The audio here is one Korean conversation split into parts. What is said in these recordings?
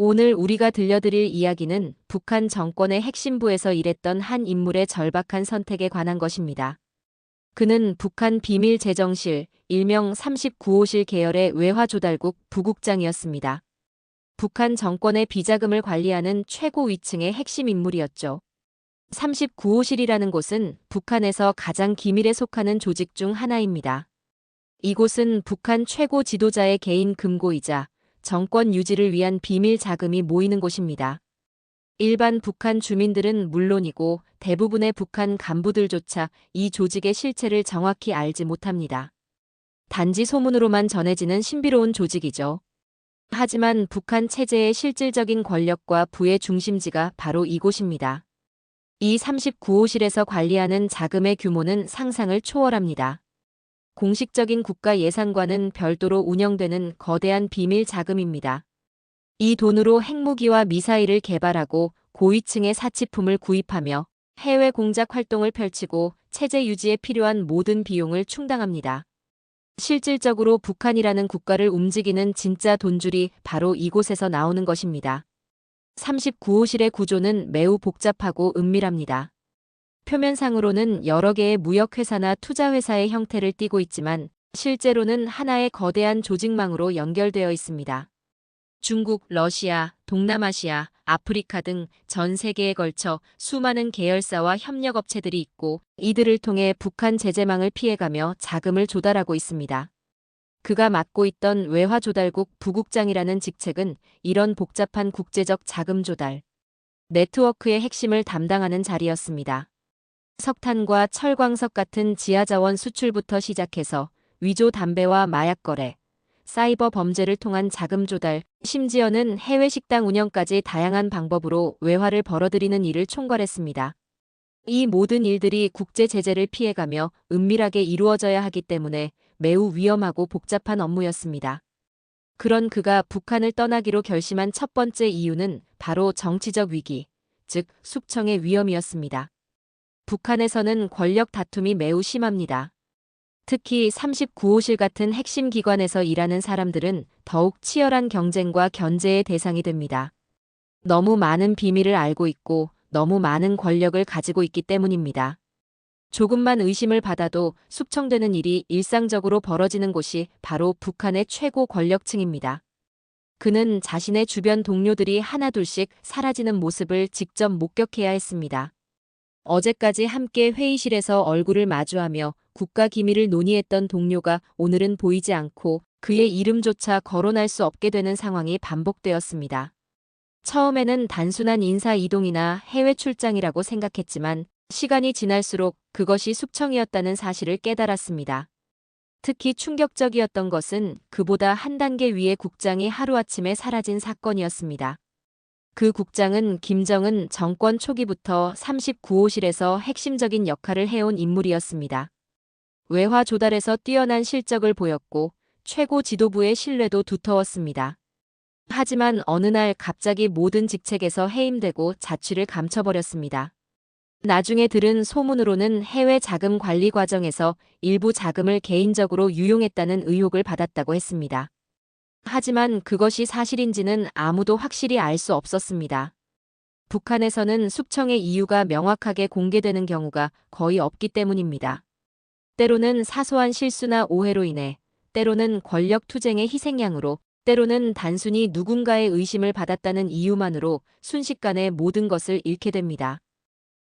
오늘 우리가 들려드릴 이야기는 북한 정권의 핵심부에서 일했던 한 인물의 절박한 선택에 관한 것입니다. 그는 북한 비밀재정실, 일명 39호실 계열의 외화조달국 부국장이었습니다. 북한 정권의 비자금을 관리하는 최고 위층의 핵심 인물이었죠. 39호실이라는 곳은 북한에서 가장 기밀에 속하는 조직 중 하나입니다. 이곳은 북한 최고 지도자의 개인 금고이자 정권 유지를 위한 비밀 자금이 모이는 곳입니다. 일반 북한 주민들은 물론이고 대부분의 북한 간부들조차 이 조직의 실체를 정확히 알지 못합니다. 단지 소문으로만 전해지는 신비로운 조직이죠. 하지만 북한 체제의 실질적인 권력과 부의 중심지가 바로 이곳입니다. 이 39호실에서 관리하는 자금의 규모는 상상을 초월합니다. 공식적인 국가 예산과는 별도로 운영되는 거대한 비밀 자금입니다. 이 돈으로 핵무기와 미사일을 개발하고 고위층의 사치품을 구입하며 해외 공작 활동을 펼치고 체제 유지에 필요한 모든 비용을 충당합니다. 실질적으로 북한이라는 국가를 움직이는 진짜 돈줄이 바로 이곳에서 나오는 것입니다. 39호실의 구조는 매우 복잡하고 은밀합니다. 표면상으로는 여러 개의 무역회사나 투자회사의 형태를 띠고 있지만 실제로는 하나의 거대한 조직망으로 연결되어 있습니다. 중국, 러시아, 동남아시아, 아프리카 등 전 세계에 걸쳐 수많은 계열사와 협력업체들이 있고 이들을 통해 북한 제재망을 피해가며 자금을 조달하고 있습니다. 그가 맡고 있던 외화조달국 부국장이라는 직책은 이런 복잡한 국제적 자금 조달 네트워크의 핵심을 담당하는 자리였습니다. 석탄과 철광석 같은 지하자원 수출부터 시작해서 위조 담배와 마약 거래, 사이버 범죄를 통한 자금 조달, 심지어는 해외 식당 운영까지 다양한 방법으로 외화를 벌어들이는 일을 총괄했습니다. 이 모든 일들이 국제 제재를 피해가며 은밀하게 이루어져야 하기 때문에 매우 위험하고 복잡한 업무였습니다. 그런 그가 북한을 떠나기로 결심한 첫 번째 이유는 바로 정치적 위기, 즉 숙청의 위험이었습니다. 북한에서는 권력 다툼이 매우 심합니다. 특히 39호실 같은 핵심 기관에서 일하는 사람들은 더욱 치열한 경쟁과 견제의 대상이 됩니다. 너무 많은 비밀을 알고 있고 너무 많은 권력을 가지고 있기 때문입니다. 조금만 의심을 받아도 숙청되는 일이 일상적으로 벌어지는 곳이 바로 북한의 최고 권력층입니다. 그는 자신의 주변 동료들이 하나둘씩 사라지는 모습을 직접 목격해야 했습니다. 어제까지 함께 회의실에서 얼굴을 마주하며 국가 기밀을 논의했던 동료가 오늘은 보이지 않고 그의 이름조차 거론할 수 없게 되는 상황이 반복되었습니다. 처음에는 단순한 인사 이동이나 해외 출장이라고 생각했지만 시간이 지날수록 그것이 숙청이었다는 사실을 깨달았습니다. 특히 충격적이었던 것은 그보다 한 단계 위의 국장이 하루아침에 사라진 사건이었습니다. 그 국장은 김정은 정권 초기부터 39호실에서 핵심적인 역할을 해온 인물이었습니다. 외화 조달에서 뛰어난 실적을 보였고 최고 지도부의 신뢰도 두터웠습니다. 하지만 어느 날 갑자기 모든 직책에서 해임되고 자취를 감춰버렸습니다. 나중에 들은 소문으로는 해외 자금 관리 과정에서 일부 자금을 개인적으로 유용했다는 의혹을 받았다고 했습니다. 하지만 그것이 사실인지는 아무도 확실히 알 수 없었습니다. 북한에서는 숙청의 이유가 명확하게 공개되는 경우가 거의 없기 때문입니다. 때로는 사소한 실수나 오해로 인해, 때로는 권력 투쟁의 희생양으로, 때로는 단순히 누군가의 의심을 받았다는 이유만으로 순식간에 모든 것을 잃게 됩니다.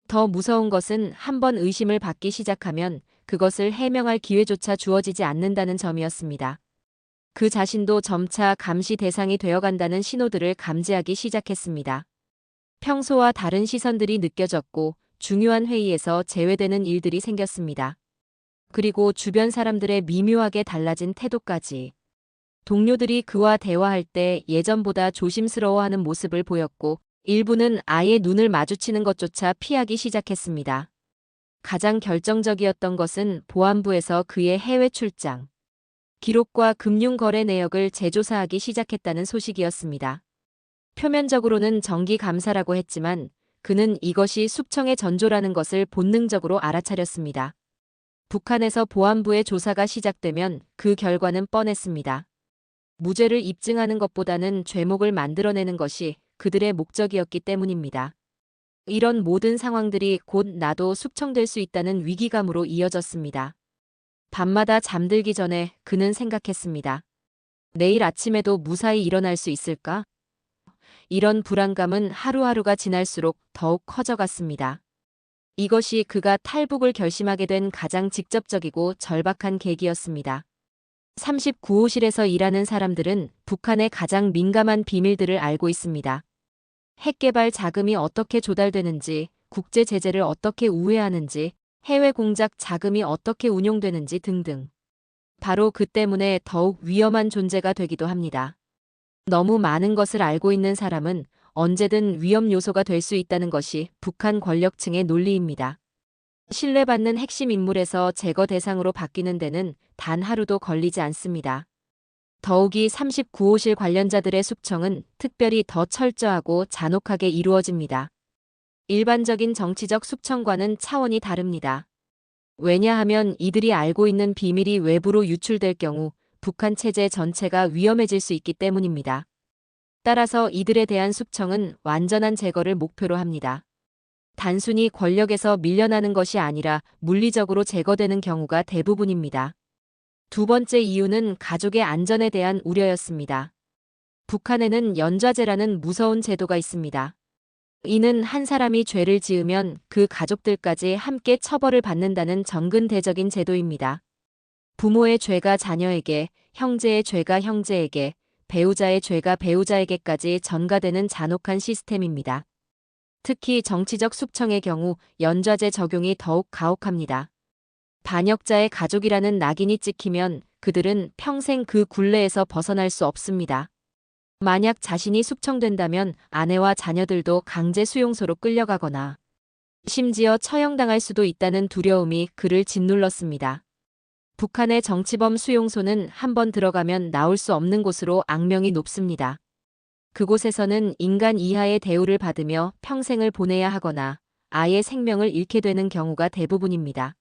더 무서운 것은 한번 의심을 받기 시작하면 그것을 해명할 기회조차 주어지지 않는다는 점이었습니다. 그 자신도 점차 감시 대상이 되어간다는 신호들을 감지하기 시작했습니다. 평소와 다른 시선들이 느껴졌고 중요한 회의에서 제외되는 일들이 생겼습니다. 그리고 주변 사람들의 미묘하게 달라진 태도까지. 동료들이 그와 대화할 때 예전보다 조심스러워하는 모습을 보였고 일부는 아예 눈을 마주치는 것조차 피하기 시작했습니다. 가장 결정적이었던 것은 보안부에서 그의 해외 출장, 기록과 금융거래 내역을 재조사하기 시작했다는 소식이었습니다. 표면적으로는 정기 감사라고 했지만 그는 이것이 숙청의 전조라는 것을 본능적으로 알아차렸습니다. 북한에서 보안부의 조사가 시작되면 그 결과는 뻔했습니다. 무죄를 입증하는 것보다는 죄목을 만들어내는 것이 그들의 목적이었기 때문입니다. 이런 모든 상황들이 곧 나도 숙청될 수 있다는 위기감으로 이어졌습니다. 밤마다 잠들기 전에 그는 생각했습니다. 내일 아침에도 무사히 일어날 수 있을까? 이런 불안감은 하루하루가 지날수록 더욱 커져갔습니다. 이것이 그가 탈북을 결심하게 된 가장 직접적이고 절박한 계기였습니다. 39호실에서 일하는 사람들은 북한의 가장 민감한 비밀들을 알고 있습니다. 핵개발 자금이 어떻게 조달되는지, 국제 제재를 어떻게 우회하는지, 해외 공작 자금이 어떻게 운용되는지 등등. 바로 그 때문에 더욱 위험한 존재가 되기도 합니다. 너무 많은 것을 알고 있는 사람은 언제든 위험 요소가 될 수 있다는 것이 북한 권력층의 논리입니다. 신뢰받는 핵심 인물에서 제거 대상으로 바뀌는 데는 단 하루도 걸리지 않습니다. 더욱이 39호실 관련자들의 숙청은 특별히 더 철저하고 잔혹하게 이루어집니다. 일반적인 정치적 숙청과는 차원이 다릅니다. 왜냐하면 이들이 알고 있는 비밀이 외부로 유출될 경우 북한 체제 전체가 위험해질 수 있기 때문입니다. 따라서 이들에 대한 숙청은 완전한 제거를 목표로 합니다. 단순히 권력에서 밀려나는 것이 아니라 물리적으로 제거되는 경우가 대부분입니다. 두 번째 이유는 가족의 안전에 대한 우려였습니다. 북한에는 연좌제라는 무서운 제도가 있습니다. 이는 한 사람이 죄를 지으면 그 가족들까지 함께 처벌을 받는다는 정근대적인 제도입니다. 부모의 죄가 자녀에게, 형제의 죄가 형제에게, 배우자의 죄가 배우자에게까지 전가되는 잔혹한 시스템입니다. 특히 정치적 숙청의 경우 연좌제 적용이 더욱 가혹합니다. 반역자의 가족이라는 낙인이 찍히면 그들은 평생 그 굴레에서 벗어날 수 없습니다. 만약 자신이 숙청된다면 아내와 자녀들도 강제 수용소로 끌려가거나 심지어 처형당할 수도 있다는 두려움이 그를 짓눌렀습니다. 북한의 정치범 수용소는 한번 들어가면 나올 수 없는 곳으로 악명이 높습니다. 그곳에서는 인간 이하의 대우를 받으며 평생을 보내야 하거나 아예 생명을 잃게 되는 경우가 대부분입니다.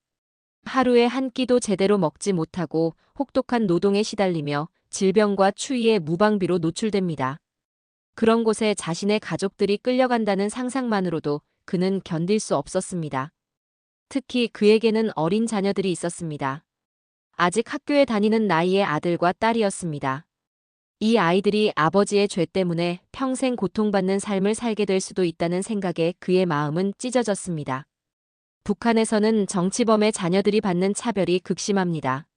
하루에 한 끼도 제대로 먹지 못하고 혹독한 노동에 시달리며 질병과 추위에 무방비로 노출됩니다. 그런 곳에 자신의 가족들이 끌려간다는 상상만으로도 그는 견딜 수 없었습니다. 특히 그에게는 어린 자녀들이 있었습니다. 아직 학교에 다니는 나이의 아들과 딸이었습니다. 이 아이들이 아버지의 죄 때문에 평생 고통받는 삶을 살게 될 수도 있다는 생각에 그의 마음은 찢어졌습니다. 북한에서는 정치범의 자녀들이 받는 차별이 극심합니다.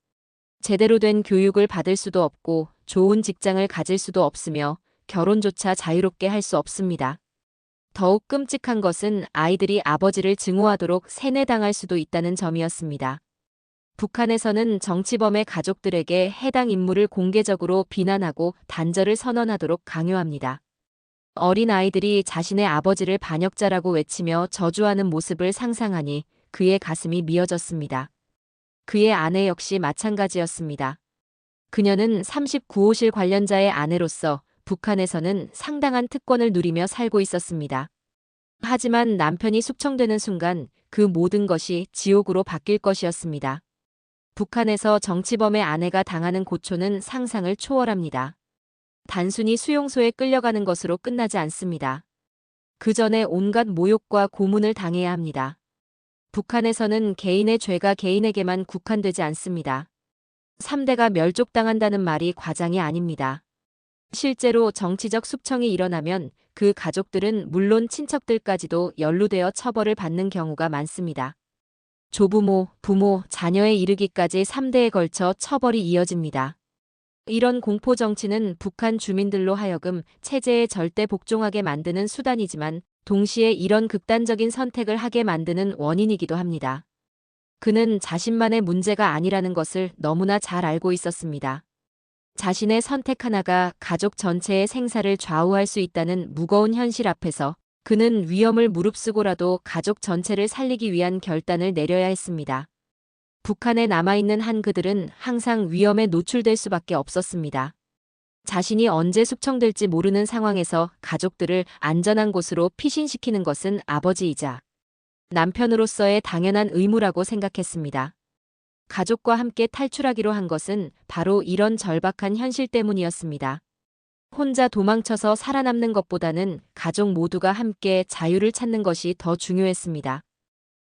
제대로 된 교육을 받을 수도 없고 좋은 직장을 가질 수도 없으며 결혼조차 자유롭게 할 수 없습니다. 더욱 끔찍한 것은 아이들이 아버지를 증오하도록 세뇌당할 수도 있다는 점이었습니다. 북한에서는 정치범의 가족들에게 해당 인물을 공개적으로 비난하고 단절을 선언하도록 강요합니다. 어린 아이들이 자신의 아버지를 반역자라고 외치며 저주하는 모습을 상상하니 그의 가슴이 미어졌습니다. 그의 아내 역시 마찬가지였습니다. 그녀는 39호실 관련자의 아내로서 북한에서는 상당한 특권을 누리며 살고 있었습니다. 하지만 남편이 숙청되는 순간 그 모든 것이 지옥으로 바뀔 것이었습니다. 북한에서 정치범의 아내가 당하는 고초는 상상을 초월합니다. 단순히 수용소에 끌려가는 것으로 끝나지 않습니다. 그 전에 온갖 모욕과 고문을 당해야 합니다. 북한에서는 개인의 죄가 개인에게만 국한되지 않습니다. 3대가 멸족당한다는 말이 과장이 아닙니다. 실제로 정치적 숙청이 일어나면 그 가족들은 물론 친척들까지도 연루되어 처벌을 받는 경우가 많습니다. 조부모, 부모, 자녀에 이르기까지 3대에 걸쳐 처벌이 이어집니다. 이런 공포 정치는 북한 주민들로 하여금 체제에 절대 복종하게 만드는 수단이지만 동시에 이런 극단적인 선택을 하게 만드는 원인이기도 합니다. 그는 자신만의 문제가 아니라는 것을 너무나 잘 알고 있었습니다. 자신의 선택 하나가 가족 전체의 생사를 좌우할 수 있다는 무거운 현실 앞에서 그는 위험을 무릅쓰고라도 가족 전체를 살리기 위한 결단을 내려야 했습니다. 북한에 남아있는 한그들은 항상 위험에 노출될 수밖에 없었습니다. 자신이 언제 숙청될지 모르는 상황에서 가족들을 안전한 곳으로 피신시키는 것은 아버지이자 남편으로서의 당연한 의무라고 생각했습니다. 가족과 함께 탈출하기로 한 것은 바로 이런 절박한 현실 때문이었습니다. 혼자 도망쳐서 살아남는 것보다는 가족 모두가 함께 자유를 찾는 것이 더 중요했습니다.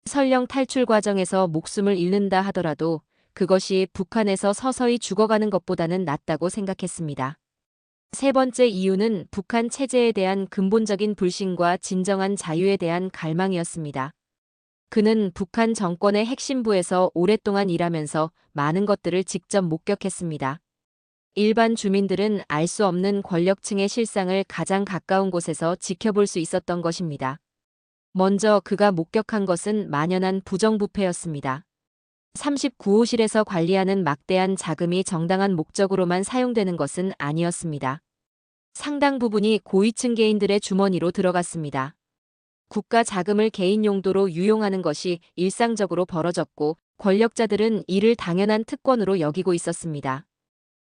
설령 탈출 과정에서 목숨을 잃는다 하더라도 그것이 북한에서 서서히 죽어가는 것보다는 낫다고 생각했습니다. 세 번째 이유는 북한 체제에 대한 근본적인 불신과 진정한 자유에 대한 갈망이었습니다. 그는 북한 정권의 핵심부에서 오랫동안 일하면서 많은 것들을 직접 목격했습니다. 일반 주민들은 알 수 없는 권력층의 실상을 가장 가까운 곳에서 지켜볼 수 있었던 것입니다. 먼저 그가 목격한 것은 만연한 부정부패였습니다. 39호실에서 관리하는 막대한 자금이 정당한 목적으로만 사용되는 것은 아니었습니다. 상당 부분이 고위층 개인들의 주머니로 들어갔습니다. 국가 자금을 개인 용도로 유용하는 것이 일상적으로 벌어졌고 권력자들은 이를 당연한 특권으로 여기고 있었습니다.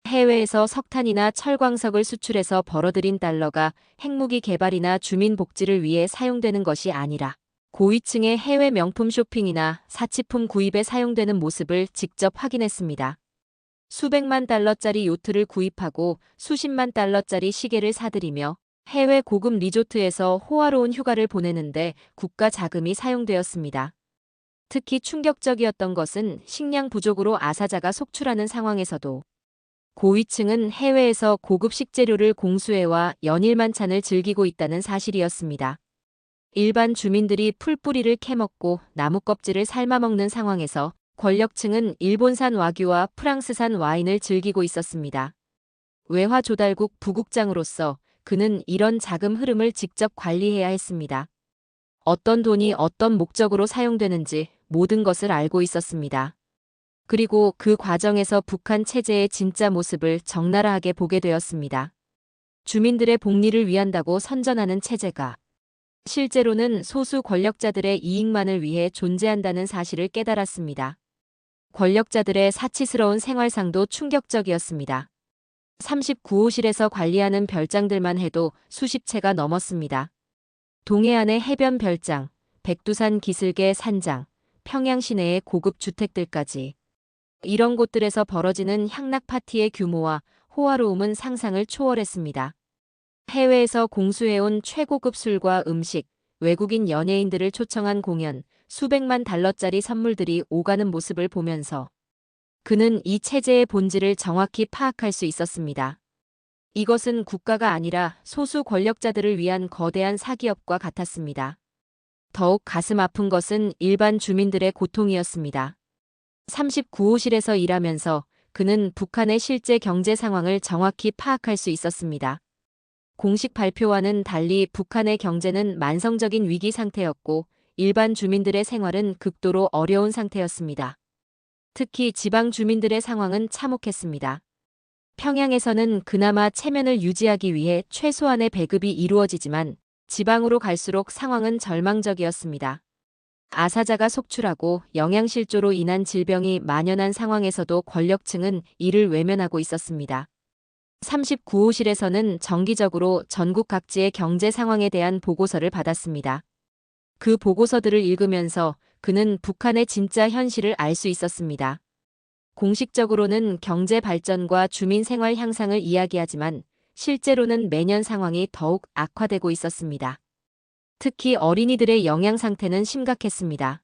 해외에서 석탄이나 철광석을 수출해서 벌어들인 달러가 핵무기 개발이나 주민 복지를 위해 사용되는 것이 아니라 고위층의 해외 명품 쇼핑이나 사치품 구입에 사용되는 모습을 직접 확인했습니다. 수백만 달러짜리 요트를 구입하고 수십만 달러짜리 시계를 사들이며 해외 고급 리조트에서 호화로운 휴가를 보내는데 국가 자금이 사용되었습니다. 특히 충격적이었던 것은 식량 부족으로 아사자가 속출하는 상황에서도 고위층은 해외에서 고급 식재료를 공수해와 연일 만찬을 즐기고 있다는 사실이었습니다. 일반 주민들이 풀뿌리를 캐먹고 나무 껍질을 삶아먹는 상황에서 권력층은 일본산 와규와 프랑스산 와인을 즐기고 있었습니다. 외화 조달국 부국장으로서 그는 이런 자금 흐름을 직접 관리해야 했습니다. 어떤 돈이 어떤 목적으로 사용되는지 모든 것을 알고 있었습니다. 그리고 그 과정에서 북한 체제의 진짜 모습을 적나라하게 보게 되었습니다. 주민들의 복리를 위한다고 선전하는 체제가 실제로는 소수 권력자들의 이익만을 위해 존재한다는 사실을 깨달았습니다. 권력자들의 사치스러운 생활상도 충격적이었습니다. 39호실에서 관리하는 별장들만 해도 수십 채가 넘었습니다. 동해안의 해변 별장, 백두산 기슭의 산장, 평양 시내의 고급 주택들까지. 이런 곳들에서 벌어지는 향락 파티의 규모와 호화로움은 상상을 초월했습니다. 해외에서 공수해온 최고급 술과 음식, 외국인 연예인들을 초청한 공연, 수백만 달러짜리 선물들이 오가는 모습을 보면서 그는 이 체제의 본질을 정확히 파악할 수 있었습니다. 이것은 국가가 아니라 소수 권력자들을 위한 거대한 사기업과 같았습니다. 더욱 가슴 아픈 것은 일반 주민들의 고통이었습니다. 39호실에서 일하면서 그는 북한의 실제 경제 상황을 정확히 파악할 수 있었습니다. 공식 발표와는 달리 북한의 경제는 만성적인 위기 상태였고 일반 주민들의 생활은 극도로 어려운 상태였습니다. 특히 지방 주민들의 상황은 참혹했습니다. 평양에서는 그나마 체면을 유지하기 위해 최소한의 배급이 이루어지지만 지방으로 갈수록 상황은 절망적이었습니다. 아사자가 속출하고 영양실조로 인한 질병이 만연한 상황에서도 권력층은 이를 외면하고 있었습니다. 39호실에서는 정기적으로 전국 각지의 경제 상황에 대한 보고서를 받았습니다. 그 보고서들을 읽으면서 그는 북한의 진짜 현실을 알 수 있었습니다. 공식적으로는 경제 발전과 주민 생활 향상을 이야기하지만 실제로는 매년 상황이 더욱 악화되고 있었습니다. 특히 어린이들의 영양 상태는 심각했습니다.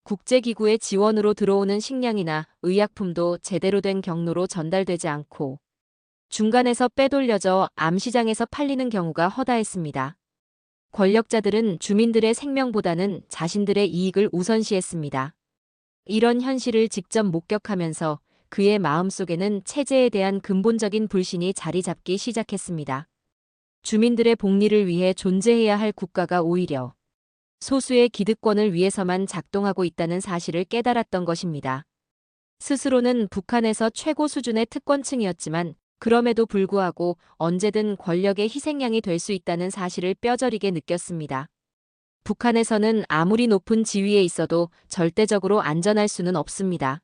국제기구의 지원으로 들어오는 식량이나 의약품도 제대로 된 경로로 전달되지 않고 중간에서 빼돌려져 암시장에서 팔리는 경우가 허다했습니다. 권력자들은 주민들의 생명보다는 자신들의 이익을 우선시했습니다. 이런 현실을 직접 목격하면서 그의 마음속에는 체제에 대한 근본적인 불신이 자리 잡기 시작했습니다. 주민들의 복리를 위해 존재해야 할 국가가 오히려 소수의 기득권을 위해서만 작동하고 있다는 사실을 깨달았던 것입니다. 스스로는 북한에서 최고 수준의 특권층이었지만 그럼에도 불구하고 언제든 권력의 희생양이 될 수 있다는 사실을 뼈저리게 느꼈습니다. 북한에서는 아무리 높은 지위에 있어도 절대적으로 안전할 수는 없습니다.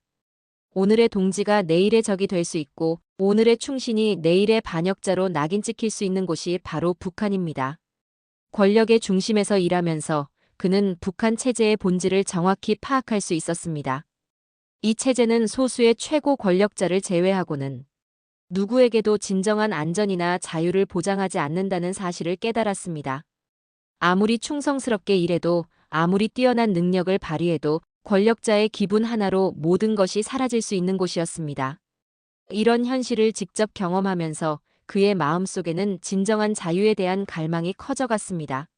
오늘의 동지가 내일의 적이 될 수 있고 오늘의 충신이 내일의 반역자로 낙인 찍힐 수 있는 곳이 바로 북한입니다. 권력의 중심에서 일하면서 그는 북한 체제의 본질을 정확히 파악할 수 있었습니다. 이 체제는 소수의 최고 권력자를 제외하고는 누구에게도 진정한 안전이나 자유를 보장하지 않는다는 사실을 깨달았습니다. 아무리 충성스럽게 일해도, 아무리 뛰어난 능력을 발휘해도 권력자의 기분 하나로 모든 것이 사라질 수 있는 곳이었습니다. 이런 현실을 직접 경험하면서 그의 마음속에는 진정한 자유에 대한 갈망이 커져갔습니다.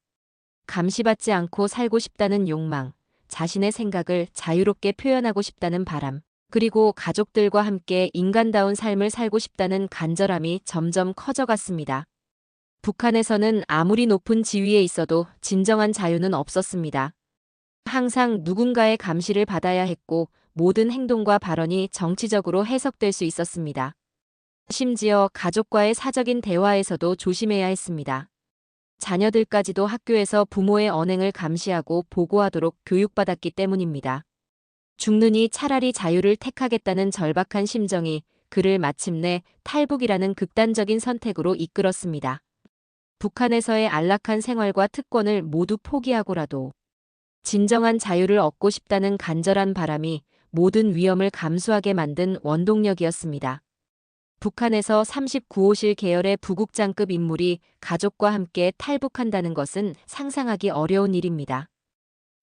감시받지 않고 살고 싶다는 욕망, 자신의 생각을 자유롭게 표현하고 싶다는 바람, 그리고 가족들과 함께 인간다운 삶을 살고 싶다는 간절함이 점점 커져갔습니다. 북한에서는 아무리 높은 지위에 있어도 진정한 자유는 없었습니다. 항상 누군가의 감시를 받아야 했고 모든 행동과 발언이 정치적으로 해석될 수 있었습니다. 심지어 가족과의 사적인 대화에서도 조심해야 했습니다. 자녀들까지도 학교에서 부모의 언행을 감시하고 보고하도록 교육받았기 때문입니다. 죽느니 차라리 자유를 택하겠다는 절박한 심정이 그를 마침내 탈북이라는 극단적인 선택으로 이끌었습니다. 북한에서의 안락한 생활과 특권을 모두 포기하고라도 진정한 자유를 얻고 싶다는 간절한 바람이 모든 위험을 감수하게 만든 원동력이었습니다. 북한에서 39호실 계열의 부국장급 인물이 가족과 함께 탈북한다는 것은 상상하기 어려운 일입니다.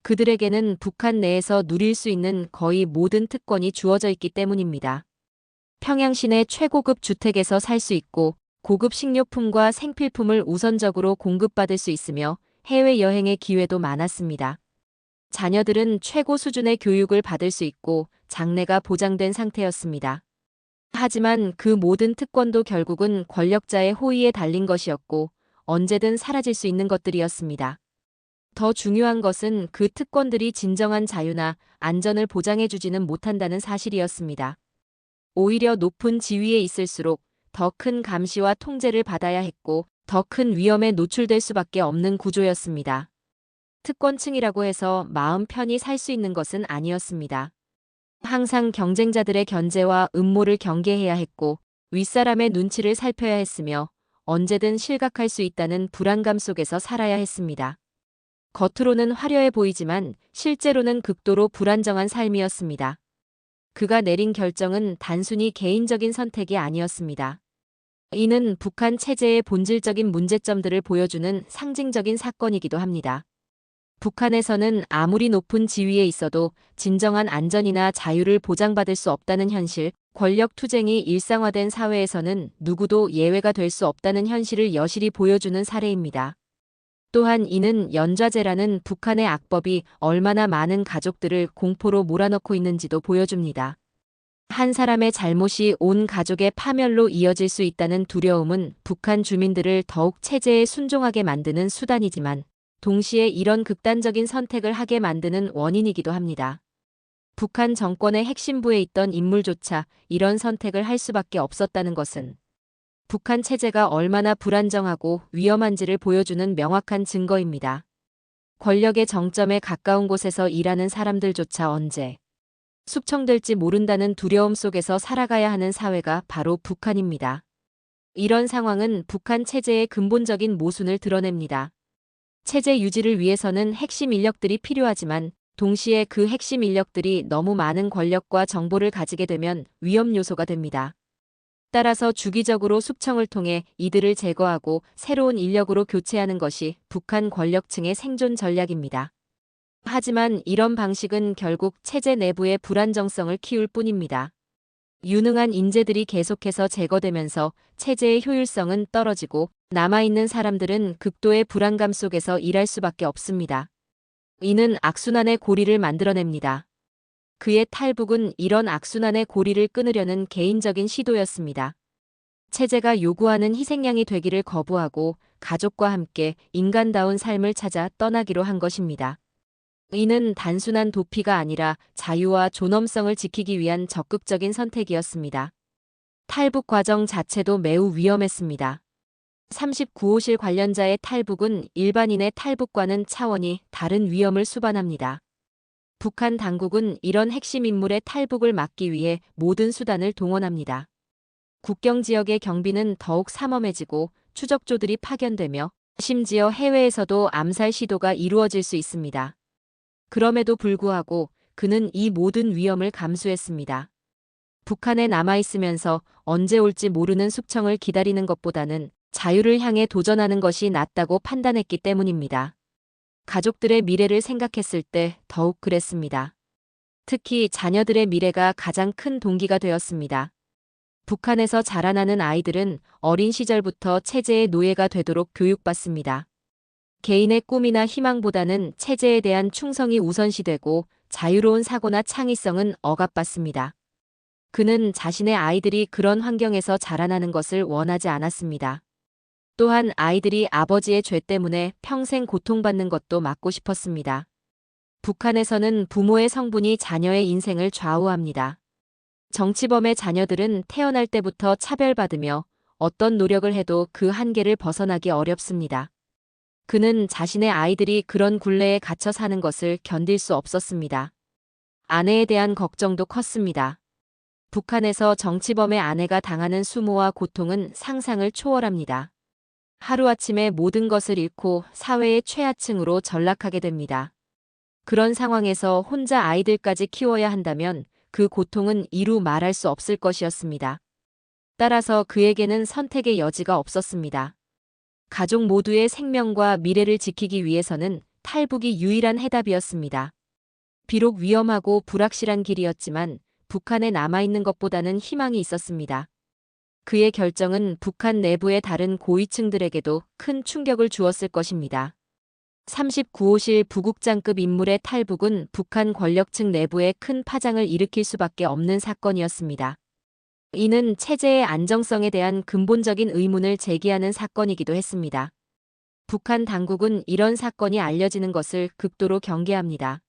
그들에게는 북한 내에서 누릴 수 있는 거의 모든 특권이 주어져 있기 때문입니다. 평양 시내 최고급 주택에서 살 수 있고 고급 식료품과 생필품을 우선적으로 공급받을 수 있으며 해외여행의 기회도 많았습니다. 자녀들은 최고 수준의 교육을 받을 수 있고 장래가 보장된 상태였습니다. 하지만 그 모든 특권도 결국은 권력자의 호의에 달린 것이었고 언제든 사라질 수 있는 것들이었습니다. 더 중요한 것은 그 특권들이 진정한 자유나 안전을 보장해주지는 못한다는 사실이었습니다. 오히려 높은 지위에 있을수록 더 큰 감시와 통제를 받아야 했고 더 큰 위험에 노출될 수밖에 없는 구조였습니다. 특권층이라고 해서 마음 편히 살 수 있는 것은 아니었습니다. 항상 경쟁자들의 견제와 음모를 경계해야 했고 윗사람의 눈치를 살펴야 했으며 언제든 실각할 수 있다는 불안감 속에서 살아야 했습니다. 겉으로는 화려해 보이지만 실제로는 극도로 불안정한 삶이었습니다. 그가 내린 결정은 단순히 개인적인 선택이 아니었습니다. 이는 북한 체제의 본질적인 문제점들을 보여주는 상징적인 사건이기도 합니다. 북한에서는 아무리 높은 지위에 있어도 진정한 안전이나 자유를 보장받을 수 없다는 현실, 권력 투쟁이 일상화된 사회에서는 누구도 예외가 될 수 없다는 현실을 여실히 보여주는 사례입니다. 또한 이는 연좌제라는 북한의 악법이 얼마나 많은 가족들을 공포로 몰아넣고 있는지도 보여줍니다. 한 사람의 잘못이 온 가족의 파멸로 이어질 수 있다는 두려움은 북한 주민들을 더욱 체제에 순종하게 만드는 수단이지만 동시에 이런 극단적인 선택을 하게 만드는 원인이기도 합니다. 북한 정권의 핵심부에 있던 인물조차 이런 선택을 할 수밖에 없었다는 것은 북한 체제가 얼마나 불안정하고 위험한지를 보여주는 명확한 증거입니다. 권력의 정점에 가까운 곳에서 일하는 사람들조차 언제 숙청될지 모른다는 두려움 속에서 살아가야 하는 사회가 바로 북한입니다. 이런 상황은 북한 체제의 근본적인 모순을 드러냅니다. 체제 유지를 위해서는 핵심 인력들이 필요하지만 동시에 그 핵심 인력들이 너무 많은 권력과 정보를 가지게 되면 위험 요소가 됩니다. 따라서 주기적으로 숙청을 통해 이들을 제거하고 새로운 인력으로 교체하는 것이 북한 권력층의 생존 전략입니다. 하지만 이런 방식은 결국 체제 내부의 불안정성을 키울 뿐입니다. 유능한 인재들이 계속해서 제거되면서 체제의 효율성은 떨어지고 남아있는 사람들은 극도의 불안감 속에서 일할 수밖에 없습니다. 이는 악순환의 고리를 만들어냅니다. 그의 탈북은 이런 악순환의 고리를 끊으려는 개인적인 시도였습니다. 체제가 요구하는 희생양이 되기를 거부하고 가족과 함께 인간다운 삶을 찾아 떠나기로 한 것입니다. 이는 단순한 도피가 아니라 자유와 존엄성을 지키기 위한 적극적인 선택이었습니다. 탈북 과정 자체도 매우 위험했습니다. 39호실 관련자의 탈북은 일반인의 탈북과는 차원이 다른 위험을 수반합니다. 북한 당국은 이런 핵심 인물의 탈북을 막기 위해 모든 수단을 동원합니다. 국경 지역의 경비는 더욱 삼엄해지고 추적조들이 파견되며 심지어 해외에서도 암살 시도가 이루어질 수 있습니다. 그럼에도 불구하고 그는 이 모든 위험을 감수했습니다. 북한에 남아있으면서 언제 올지 모르는 숙청을 기다리는 것보다는 자유를 향해 도전하는 것이 낫다고 판단했기 때문입니다. 가족들의 미래를 생각했을 때 더욱 그랬습니다. 특히 자녀들의 미래가 가장 큰 동기가 되었습니다. 북한에서 자라나는 아이들은 어린 시절부터 체제의 노예가 되도록 교육받습니다. 개인의 꿈이나 희망보다는 체제에 대한 충성이 우선시되고 자유로운 사고나 창의성은 억압받습니다. 그는 자신의 아이들이 그런 환경에서 자라나는 것을 원하지 않았습니다. 또한 아이들이 아버지의 죄 때문에 평생 고통받는 것도 막고 싶었습니다. 북한에서는 부모의 성분이 자녀의 인생을 좌우합니다. 정치범의 자녀들은 태어날 때부터 차별받으며 어떤 노력을 해도 그 한계를 벗어나기 어렵습니다. 그는 자신의 아이들이 그런 굴레에 갇혀 사는 것을 견딜 수 없었습니다. 아내에 대한 걱정도 컸습니다. 북한에서 정치범의 아내가 당하는 수모와 고통은 상상을 초월합니다. 하루아침에 모든 것을 잃고 사회의 최하층으로 전락하게 됩니다. 그런 상황에서 혼자 아이들까지 키워야 한다면 그 고통은 이루 말할 수 없을 것이었습니다. 따라서 그에게는 선택의 여지가 없었습니다. 가족 모두의 생명과 미래를 지키기 위해서는 탈북이 유일한 해답이었습니다. 비록 위험하고 불확실한 길이었지만 북한에 남아있는 것보다는 희망이 있었습니다. 그의 결정은 북한 내부의 다른 고위층들에게도 큰 충격을 주었을 것입니다. 39호실 부국장급 인물의 탈북은 북한 권력층 내부에 큰 파장을 일으킬 수밖에 없는 사건이었습니다. 이는 체제의 안정성에 대한 근본적인 의문을 제기하는 사건이기도 했습니다. 북한 당국은 이런 사건이 알려지는 것을 극도로 경계합니다.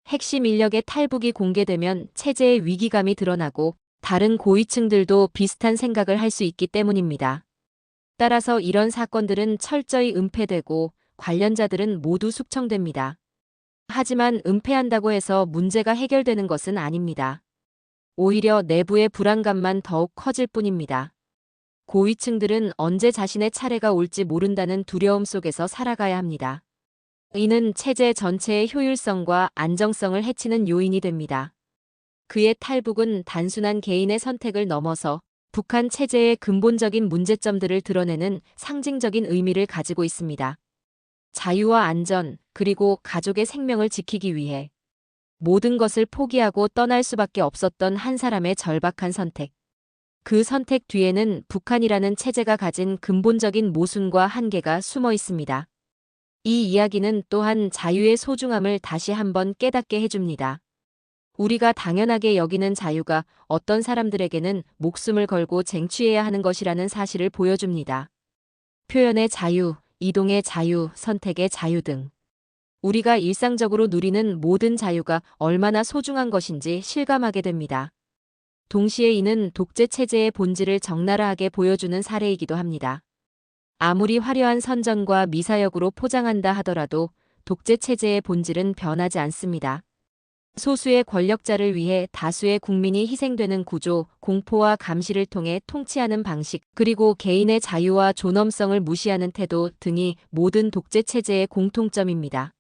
핵심 인력의 탈북이 공개되면 체제의 위기감이 드러나고 다른 고위층들도 비슷한 생각을 할 수 있기 때문입니다. 따라서 이런 사건들은 철저히 은폐되고 관련자들은 모두 숙청됩니다. 하지만 은폐한다고 해서 문제가 해결되는 것은 아닙니다. 오히려 내부의 불안감만 더욱 커질 뿐입니다. 고위층들은 언제 자신의 차례가 올지 모른다는 두려움 속에서 살아가야 합니다. 이는 체제 전체의 효율성과 안정성을 해치는 요인이 됩니다. 그의 탈북은 단순한 개인의 선택을 넘어서 북한 체제의 근본적인 문제점들을 드러내는 상징적인 의미를 가지고 있습니다. 자유와 안전, 그리고 가족의 생명을 지키기 위해 모든 것을 포기하고 떠날 수밖에 없었던 한 사람의 절박한 선택. 그 선택 뒤에는 북한이라는 체제가 가진 근본적인 모순과 한계가 숨어 있습니다. 이 이야기는 또한 자유의 소중함을 다시 한번 깨닫게 해줍니다. 우리가 당연하게 여기는 자유가 어떤 사람들에게는 목숨을 걸고 쟁취해야 하는 것이라는 사실을 보여줍니다. 표현의 자유, 이동의 자유, 선택의 자유 등 우리가 일상적으로 누리는 모든 자유가 얼마나 소중한 것인지 실감하게 됩니다. 동시에 이는 독재 체제의 본질을 적나라하게 보여주는 사례이기도 합니다. 아무리 화려한 선전과 미사역으로 포장한다 하더라도 독재 체제의 본질은 변하지 않습니다. 소수의 권력자를 위해 다수의 국민이 희생되는 구조, 공포와 감시를 통해 통치하는 방식, 그리고 개인의 자유와 존엄성을 무시하는 태도 등이 모든 독재 체제의 공통점입니다.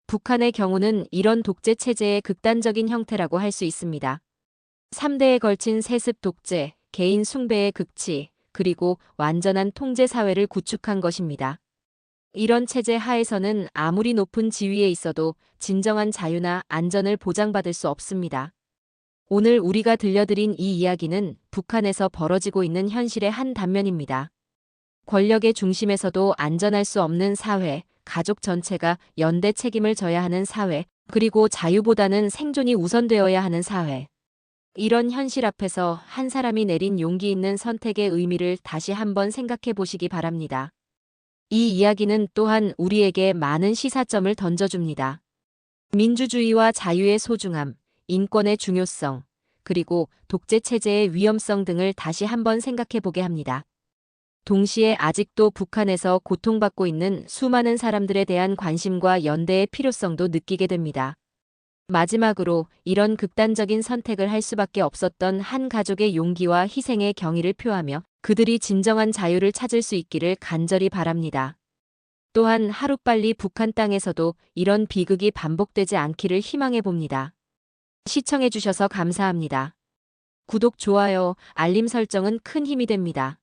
북한의 경우는 이런 독재 체제의 극단적인 형태라고 할 수 있습니다. 3대에 걸친 세습 독재, 개인 숭배의 극치, 그리고 완전한 통제 사회를 구축한 것입니다. 이런 체제 하에서는 아무리 높은 지위에 있어도 진정한 자유나 안전을 보장받을 수 없습니다. 오늘 우리가 들려드린 이 이야기는 북한에서 벌어지고 있는 현실의 한 단면입니다. 권력의 중심에서도 안전할 수 없는 사회, 가족 전체가 연대 책임을 져야 하는 사회, 그리고 자유보다는 생존이 우선되어야 하는 사회. 이런 현실 앞에서 한 사람이 내린 용기 있는 선택의 의미를 다시 한번 생각해 보시기 바랍니다. 이 이야기는 또한 우리에게 많은 시사점을 던져줍니다. 민주주의와 자유의 소중함, 인권의 중요성, 그리고 독재 체제의 위험성 등을 다시 한번 생각해 보게 합니다. 동시에 아직도 북한에서 고통받고 있는 수많은 사람들에 대한 관심과 연대의 필요성도 느끼게 됩니다. 마지막으로 이런 극단적인 선택을 할 수밖에 없었던 한 가족의 용기와 희생의 경의를 표하며 그들이 진정한 자유를 찾을 수 있기를 간절히 바랍니다. 또한 하루빨리 북한 땅에서도 이런 비극이 반복되지 않기를 희망해 봅니다. 시청해주셔서 감사합니다. 구독, 좋아요, 알림 설정은 큰 힘이 됩니다.